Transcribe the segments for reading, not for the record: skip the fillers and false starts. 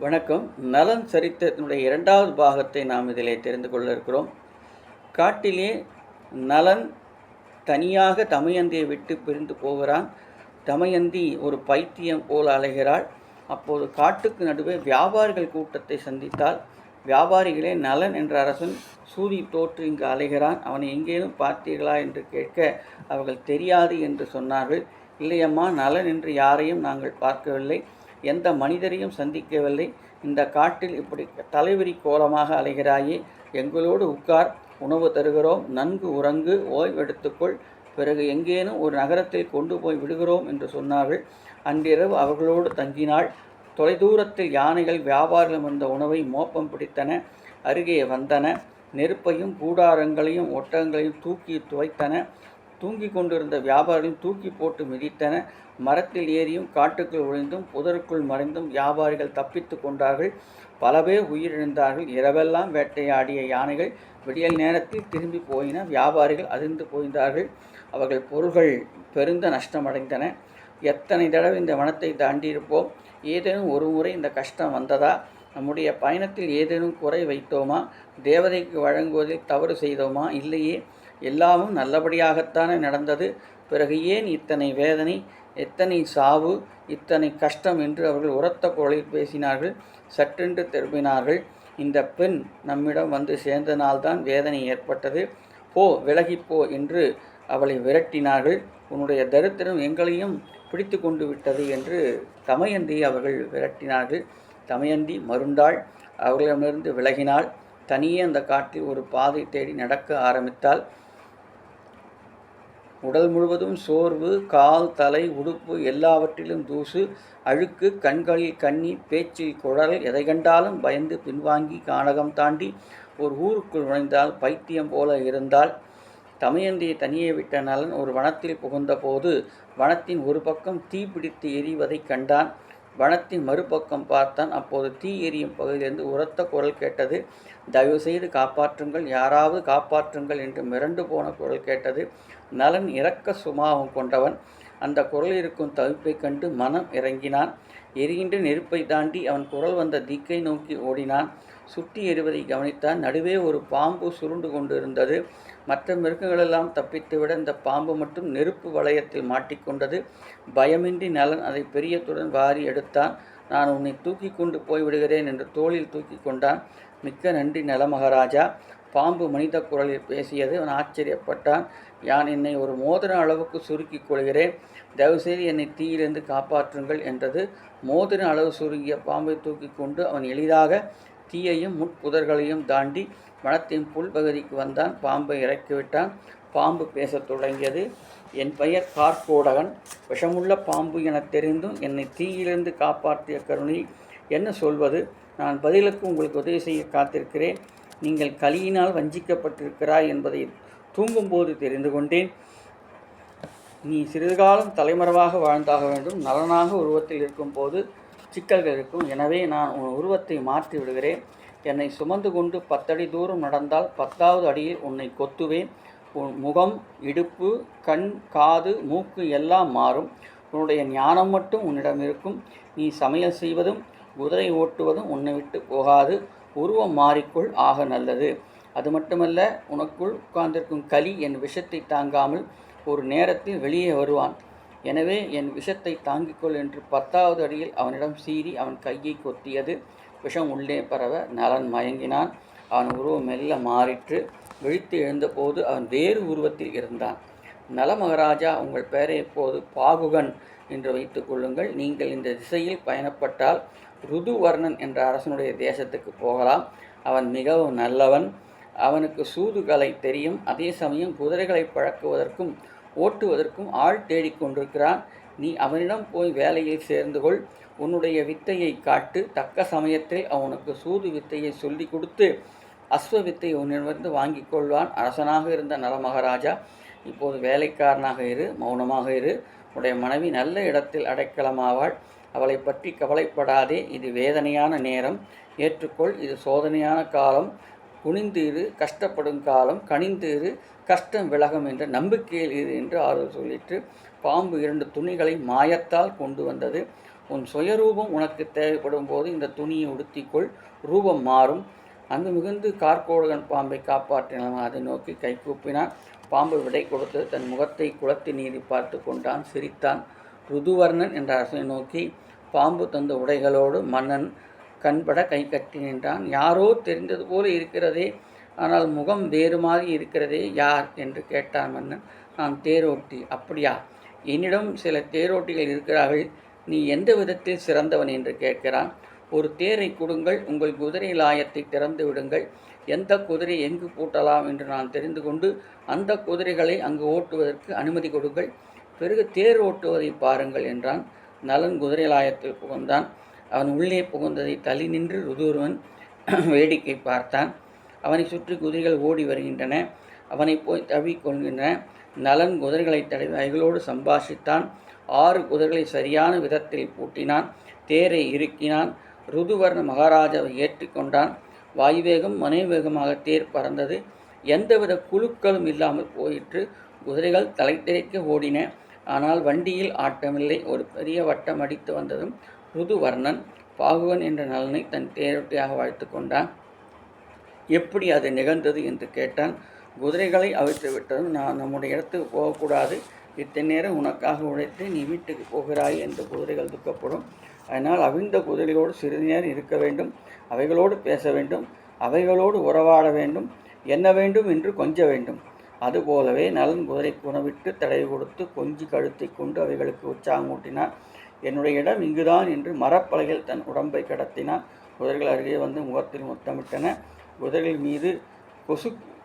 வணக்கம். நலன் சரித்திரத்தினுடைய இரண்டாவது பாகத்தை நாம் இதிலே தெரிந்து கொள்ள இருக்கிறோம். காட்டிலே நலன் தனியாக தமயந்தியை விட்டு பிரிந்து போகிறான். தமயந்தி ஒரு பைத்தியம் போல் அலைகிறாள். அப்போது காட்டுக்கு நடுவே வியாபாரிகள் கூட்டத்தை சந்தித்தால், வியாபாரிகளே நலன் என்ற அரசன் சூதி தோற்று இங்கு அலைகிறான், அவனை எங்கேனும் பார்த்தீர்களா என்று கேட்க, அவர்கள் தெரியாது என்று சொன்னார்கள். இல்லையம்மா, நலன் என்று யாரையும் நாங்கள் பார்க்கவில்லை, எந்த மனிதரையும் சந்திக்கவில்லை. இந்த காட்டில் இப்படி தலைவிரி கோலமாக அலைகிறாயே, எங்களோடு உட்கார், உணவு தருகிறோம், நன்கு உறங்கு, ஓய்வெடுத்துக்கொள், பிறகு எங்கேனும் ஒரு நகரத்தில் கொண்டு போய் விடுகிறோம் என்று சொன்னார்கள். அன்றிரவு அவர்களோடு தங்கினாள். தொலைதூரத்தில் யானைகள் வியாபாரிகள் வந்த உணவை மோப்பம் பிடித்தன, அருகே வந்தன. நெருப்பையும் கூடாரங்களையும் ஒட்டகங்களையும் தூக்கி துவைத்தன. தூங்கி கொண்டிருந்த வியாபாரிகள் தூக்கி போட்டு மிதித்தன. மரத்தில் ஏறியும் காட்டுக்குள் ஒளிந்தும் புதருக்குள் மறைந்தும் வியாபாரிகள் தப்பித்து கொண்டார்கள். பல பேர் உயிரிழந்தார்கள். இரவெல்லாம் வேட்டையாடிய யானைகள் விடியல் நேரத்தில் திரும்பி போயின. வியாபாரிகள் அதிர்ந்து போய்ந்தார்கள். அவர்கள் பொருள்கள் பெருந்த நஷ்டமடைந்தன. எத்தனை தடவை இந்த வனத்தை தாண்டியிருப்போம்? ஏதேனும் ஒரு முறை இந்த கஷ்டம் வந்ததா? நம்முடைய பயணத்தில் ஏதேனும் குறை வைத்தோமா? தேவதைக்கு வழங்குவதில் தவறு செய்தோமா? இல்லையே, எல்லாமும் நல்லபடியாகத்தானே நடந்தது. பிறகு ஏன் இத்தனை வேதனை, எத்தனை சாவு, இத்தனை கஷ்டம் என்று அவர்கள் உரத்த குரலில் பேசினார்கள். சற்றென்று திரும்பினார்கள். இந்த பெண் நம்மிடம் வந்து சேர்ந்தனால்தான் வேதனை ஏற்பட்டது. போ, விலகிப்போ என்று அவளை விரட்டினார்கள். உன்னுடைய தரித்திரம் எங்களையும் பிடித்து கொண்டு விட்டது என்று தமயந்தியை அவர்கள் விரட்டினார்கள். தமயந்தி மருண்டாள். அவர்களிடமிருந்து விலகினாள். தனியே அந்த காட்டில் ஒரு பாதை தேடி நடக்க ஆரம்பித்தாள். உடல் முழுவதும் சோர்வு, கால், தலை, உடுப்பு எல்லாவற்றிலும் தூசு, அழுக்கு, கண்களில் கண்ணீர், பேச்சில் குழல், எதை கண்டாலும் பயந்து பின்வாங்கி கானகம் தாண்டி ஒரு ஊருக்குள் நுழைந்தால் பைத்தியம் போல இருந்தால். தமயந்தியை தனியே விட்ட நலன் ஒரு வனத்தில் புகுந்தபோது வனத்தின் ஒரு பக்கம் தீ பிடித்து எரிவதைக் கண்டான். வனத்தின் மறுபக்கம் பார்த்தான். அப்போது தீ எரியும் பகுதியிலிருந்து உரத்த குரல் கேட்டது. தயவு செய்து காப்பாற்றுங்கள், யாராவது காப்பாற்றுங்கள் என்று மிரண்டு போன குரல் கேட்டது. நலன் இரக்க சுபாவம் கொண்டவன். அந்த குரல் இருக்கும் தவிப்பைக் கண்டு மனம் இறங்கினான். எரிகின்ற நெருப்பை தாண்டி அவன் குரல் வந்த திக்கை நோக்கி ஓடினான். சுட்டி எறிவதை கவனித்தான். நடுவே ஒரு பாம்பு சுருண்டு கொண்டு இருந்தது. மற்ற மிருகங்களெல்லாம் தப்பித்துவிட இந்த பாம்பு மட்டும் நெருப்பு வளையத்தில் மாட்டிக்கொண்டது. பயமின்றி நலன் அதை பெரியத்துடன் வாரி எடுத்தான். நான் உன்னை தூக்கி கொண்டு போய்விடுகிறேன் என்று தோளில் தூக்கி கொண்டான். மிக்க நன்றி நலமகாராஜா. பாம்பு மனித குரலில் பேசியது. அவன் ஆச்சரியப்பட்டான். யான் என்னை ஒரு மோதிர அளவுக்கு சுருக்கிக் கொள்கிறேன், தயவுசெய்து என்னை தீயிலிருந்து காப்பாற்றுங்கள் என்றது. மோதிர அளவு சுருங்கிய பாம்பை தூக்கி கொண்டு அவன் எளிதாக தீயையும் முட்புதர்களையும் தாண்டி வனத்தின் புல்பகுதிக்கு வந்தான். பாம்பை இறக்கிவிட்டான். பாம்பு பேசத் தொடங்கியது. என் பெயர் கார்கோடகன். விஷமுள்ள பாம்பு எனத் தெரிந்தும் என்னை தீயிலிருந்து காப்பாற்றிய கருணை என்ன சொல்வது? நான் பதிலுக்கு உங்களுக்கு உதவி செய்ய காத்திருக்கிறேன். நீங்கள் கலியினால் வஞ்சிக்கப்பட்டிருக்கிறாய் என்பதை தூங்கும்போது தெரிந்து கொண்டேன். நீ சிறிது காலம் தலைமறைவாக வாழ்ந்தாக வேண்டும். நலனாக உருவத்தில் இருக்கும்போது சிக்கல்கள் இருக்கும். எனவே நான் உன் உருவத்தை மாற்றி விடுகிறேன். என்னை சுமந்து கொண்டு 10 அடி தூரம் நடந்தால் 10வது அடியில் உன்னை கொத்துவேன். உன் முகம், இடுப்பு, கண், காது, மூக்கு எல்லாம் மாறும். உன்னுடைய ஞானம் மட்டும் உன்னிடம் இருக்கும். நீ சமையல் செய்வதும் குதிரை ஓட்டுவதும் உன்னை விட்டு போகாது. உருவம் மாறிக்கொள், ஆக நல்லது. அது மட்டுமல்ல, உனக்குள் உட்கார்ந்திருக்கும் கலி என் விஷத்தை தாங்காமல் ஒரு நேரத்தில் வெளியே வருவான். எனவே என் விஷத்தை தாங்கிக்கொள் என்று 10வது அடியில் அவனிடம் சீறி அவன் கையை கொத்தியது. விஷம் உள்ளே பரவ நலன் மயங்கினான். அவன் உருவம் மெல்ல மாறிற்று. விழித்து எழுந்தபோது அவன் வேறு உருவத்தில் இருந்தான். நலமகாராஜா, உங்கள் பெயரை இப்போது பாகுகன் என்று வைத்துக் கொள்ளுங்கள். நீங்கள் இந்த திசையில் பயணப்பட்டால் ருதுவர்ணன் என்ற அரசனுடைய தேசத்துக்கு போகலாம். அவன் மிகவும் நல்லவன். அவனுக்கு சூதுகலை தெரியும். அதே சமயம் குதிரைகளை பழக்குவதற்கும் ஓட்டுவதற்கும் ஆள் தேடிக்கொண்டிருக்கிறான். நீ அவனிடம் போய் வேலையில் சேர்ந்து கொள். உன்னுடைய வித்தையை காட்டு. தக்க சமயத்தில் அவனுக்கு சூது வித்தையை சொல்லி கொடுத்து அஸ்வ வித்தை உன்னிடமிருந்து வாங்கி கொள்வான். அரசனாக இருந்த நலமகாராஜா, இப்போது வேலைக்காரனாக இரு, மௌனமாக இரு. உன்னுடைய மனைவி நல்ல இடத்தில் அடைக்கலமாவாள். அவளை பற்றி கவலைப்படாதே. இது வேதனையான நேரம், ஏற்றுக்கொள். இது சோதனையான காலம். குனிந்து இரு, கஷ்டப்படும் காலம். கனிந்து இரு, கஷ்டம் விலகும் என்ற நம்பிக்கையில் இரு என்று ஆறுதல் சொல்லிற்று. பாம்பு 2 துணிகளை மாயத்தால் கொண்டு வந்தது. உன் சுயரூபம் உனக்கு தேவைப்படும் போது இந்த துணியை உடுத்திக்கொள், ரூபம் மாறும். அங்கு மிகுந்து கார்கோடகன் பாம்பை காப்பாற்றினான். அதை நோக்கி கைகூப்பினான். பாம்பு விடை கொடுத்து தன் முகத்தை குளத்து நீதி பார்த்து கொண்டான், சிரித்தான். ருதுவர்ணன் என்ற அரசனை நோக்கி பாம்பு தந்த உடைகளோடு மன்னன் கண்பட கை கட்டி நின்றான். யாரோ தெரிந்தது போல இருக்கிறதே, ஆனால் முகம் வேறு மாதிரி இருக்கிறதே, யார் என்று கேட்டான் மன்னன். நான் தேரோட்டி. அப்படியா? என்னிடம் சில தேரோட்டிகள் இருக்கிறார்கள். நீ எந்த விதத்தில் சிறந்தவன் என்று கேட்கிறான். ஒரு தேரை கொடுங்கள், உங்கள் குதிரை லாயத்தை திறந்து விடுங்கள், எந்த குதிரை எங்கு பூட்டலாம் என்று நான் தெரிந்து கொண்டு அந்த குதிரைகளை அங்கு ஓட்டுவதற்கு அனுமதி கொடுங்கள், பிறகு தேர் ஓட்டுவதை பாருங்கள் என்றான். நலன் குதிரை லாயத்தில் புகுந்தான். அவன் உள்ளே புகுந்ததை தள்ளி நின்று ருதுவர்மன் வேடிக்கை பார்த்தான். அவனை சுற்றி குதிரைகள் ஓடி வருகின்றன. அவனை போய் தவிக்கொள்கின்றன. நலன் குதிரைகளை தடவி அவைகளோடு சம்பாஷித்தான். 6 குதிரைகளை சரியான விதத்தில் பூட்டினான். தேரை இறுக்கினான். ருதுவர்ண மகாராஜாவை ஏற்றிக்கொண்டான். வாயுவேகம் மனைவேகமாக தேர் பறந்தது. எந்தவித குழுக்களும் இல்லாமல் போயிற்று. குதிரைகள் தலைத்தெறிக்க ஓடின. ஆனால் வண்டியில் ஆட்டமில்லை. ஒரு பெரிய வட்டம் அடித்து வந்ததும் ருதுவர்ணன் பாகுவன் என்ற நலனை தன் தேரொட்டியாக வாழ்த்து கொண்டான். எப்படி அது நிகழ்ந்தது என்று கேட்டான். குதிரைகளை அவிழ்த்து விட்டதும் நான் நம்முடைய இடத்துக்கு போகக்கூடாது, இத்தனை நேரம் உனக்காக உழைத்து நீ வீட்டுக்கு போகிறாய் என்று குதிரைகள் துக்கப்படும். அதனால் அவிழ்ந்த குதிரைகளோடு சிறிது நேரம் இருக்க வேண்டும், அவைகளோடு பேச வேண்டும், அவைகளோடு உறவாட வேண்டும், என்ன வேண்டும் என்று கொஞ்ச வேண்டும். அதுபோலவே நலன் குதிரைக்கு உணவிட்டு தடவி கொடுத்து கொஞ்சி கழுத்தை கொண்டு அவைகளுக்கு உற்சாகமூட்டினான். என்னுடைய இடம் இங்குதான் என்று மரப்பலகையில் தன் உடம்பை கடத்தினான். குதிரைகள் அருகே வந்து முகத்தில் முத்தமிட்டன.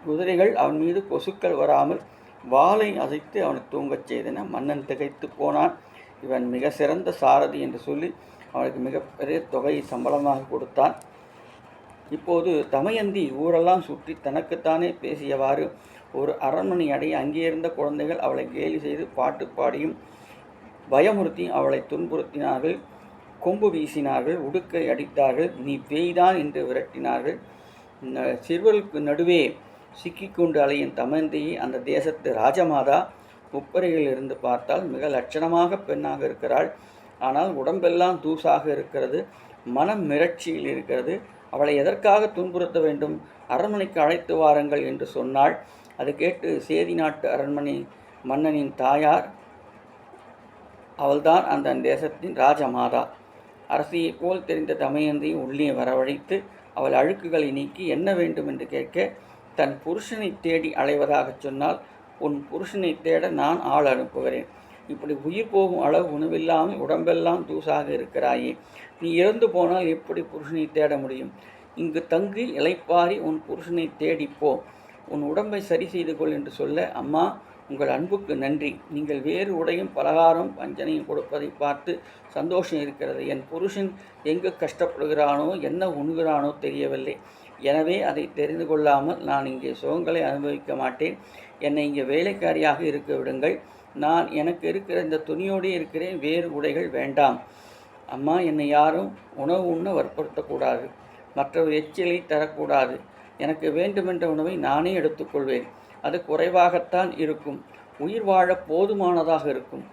குதிரைகள் அவன் மீது கொசுக்கள் வராமல் வாளை அசைத்து அவனை தூங்கச் செய்தன. மன்னன் திகைத்து போனான். இவன் மிக சிறந்த சாரதி என்று சொல்லி அவனுக்கு மிகப்பெரிய தொகையை சம்பளமாக கொடுத்தான். இப்போது தமயந்தி ஊரெல்லாம் சுற்றி தனக்குத்தானே பேசியவாறு ஒரு அரண்மனை அடைய அங்கே இருந்த குழந்தைகள் அவளை கேலி செய்து பாட்டு பாடியும் பயமுறுத்தியும் அவளை துன்புறுத்தினார்கள். கொம்பு வீசினார்கள், உடுக்கை அடித்தார்கள், நீ பேய்தான் என்று விரட்டினார்கள். சிறுவர்களுக்கு நடுவே சிக்கிக்கொண்டு அலையும் தமயந்தியை அந்த தேசத்து ராஜமாதா முப்பரையில் இருந்து பார்த்தால் மிக லட்சணமாக பெண்ணாக இருக்கிறாள். ஆனால் உடம்பெல்லாம் தூசாக இருக்கிறது, மனம் மிரட்சியில் இருக்கிறது. அவளை எதற்காக துன்புறுத்த வேண்டும்? அரண்மனைக்கு அழைத்து வாருங்கள் என்று சொன்னாள். அது கேட்டு சேதி நாட்டு அரண்மனை மன்னனின் தாயார், அவள்தான் அந்த தேசத்தின் ராஜமாதா. அரசியைப் போல் தெரிந்த தமயந்தியை உள்ளே வரவழைத்து அவள் அழுக்குகளை நீக்கி என்ன வேண்டும் என்று கேட்க, தன் புருஷனை தேடி அலைவதாகச் சொன்னால், உன் புருஷனை தேட நான் ஆள் அனுப்புகிறேன். இப்படி உயிர் போகும் அளவு உணவில்லாமல் உடம்பெல்லாம் தூசாக இருக்கிறாயே, நீ இறந்து போனால் எப்படி புருஷனை தேட முடியும்? இங்கு தங்கி இளைப்பாரி உன் புருஷனை தேடிப்போ, உன் உடம்பை சரி செய்து கொள் என்று சொல்ல, அம்மா உங்கள் அன்புக்கு நன்றி, நீங்கள் வேறு உடையும் பலகாரம் பஞ்சனையும் கொடுப்பதை பார்த்து சந்தோஷம் இருக்கிறது. என் புருஷன் எங்கு கஷ்டப்படுகிறானோ என்ன உண்கிறானோ தெரியவில்லை. எனவே அதை தெரிந்து கொள்ளாமல் நான் இங்கே சுகங்களை அனுபவிக்க மாட்டேன். என்னை இங்கே வேலைக்காரியாக இருக்க விடுங்கள். நான் எனக்கு இருக்கிற இந்த துணியோடு இருக்கிறேன், வேறு உடைகள் வேண்டாம். அம்மா, என்னை யாரும் உணவு உண்ண வற்புறுத்தக்கூடாது, மற்றவர் எச்சிலை தரக்கூடாது. எனக்கு வேண்டுமென்ற உணவை நானே எடுத்துக்கொள்வேன். அது குறைவாகத்தான் இருக்கும், உயிர் வாழ போதுமானதாக இருக்கும்.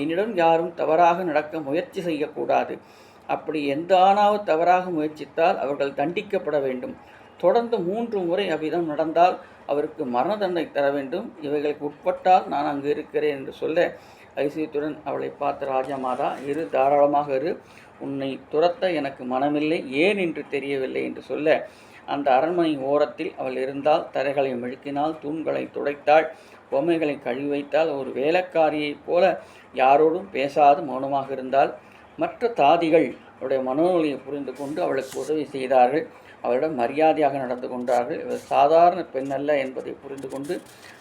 என்னிடம் யாரும் தவறாக நடக்க முயற்சி செய்யக்கூடாது. அப்படி எந்த ஆணாவது தவறாக முயற்சித்தால் அவர்கள் தண்டிக்கப்பட வேண்டும். தொடர்ந்து 3 முறை அவ்விதம் நடந்தால் அவருக்கு மரண தண்டனை தர வேண்டும். இவைகளுக்கு உட்பட்டால் நான் அங்கு இருக்கிறேன் என்று சொல்ல, ஐசியத்துடன் அவளை பார்த்த ராஜமாதா, இரு, தாராளமாக இரு, உன்னை துரத்த எனக்கு மனமில்லை, ஏன் என்று தெரியவில்லை என்று சொல்ல, அந்த அரண்மனை ஓரத்தில் அவள் இருந்தால், தரைகளை மெழுக்கினாள், தூண்களை துடைத்தாள், பொம்மைகளை கழுவி வைத்தால், ஒரு வேலைக்காரியைப் போல யாரோடும் பேசாது மௌனமாக இருந்தால். மற்ற தாதிகள் அவளுடைய மனோநிலையை புரிந்து கொண்டு அவளுக்கு உதவி செய்தார்கள். அவளிடம் மரியாதையாக நடந்து கொண்டார்கள். இவள் சாதாரண பெண் அல்ல என்பதை புரிந்து கொண்டு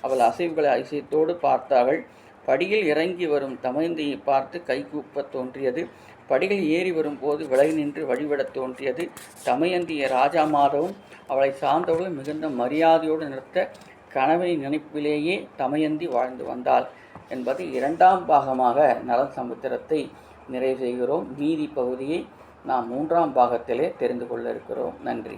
அவள் அசைவுகளை அதிசயத்தோடு பார்த்தார்கள். படியில் இறங்கி வரும் தமயந்தியை பார்த்து கைகூப்பத் தோன்றியது. படிகள் ஏறி வரும்போது விலகி நின்று வழிவிடத் தோன்றியது. தமயந்திய ராஜாமாதவும் அவளை சார்ந்தவர்கள் மிகுந்த மரியாதையோடு நிறுத்த கனவின் நினைப்பிலேயே தமயந்தி வாழ்ந்து வந்தாள் என்பது 2ஆம் பாகமாக நலன் சமுத்திரத்தை நிறைவு செய்கிறோம். மீதி பகுதியை நாம் 3ஆம் பாகத்திலே தெரிந்து கொள்ள இருக்கிறோம். நன்றி.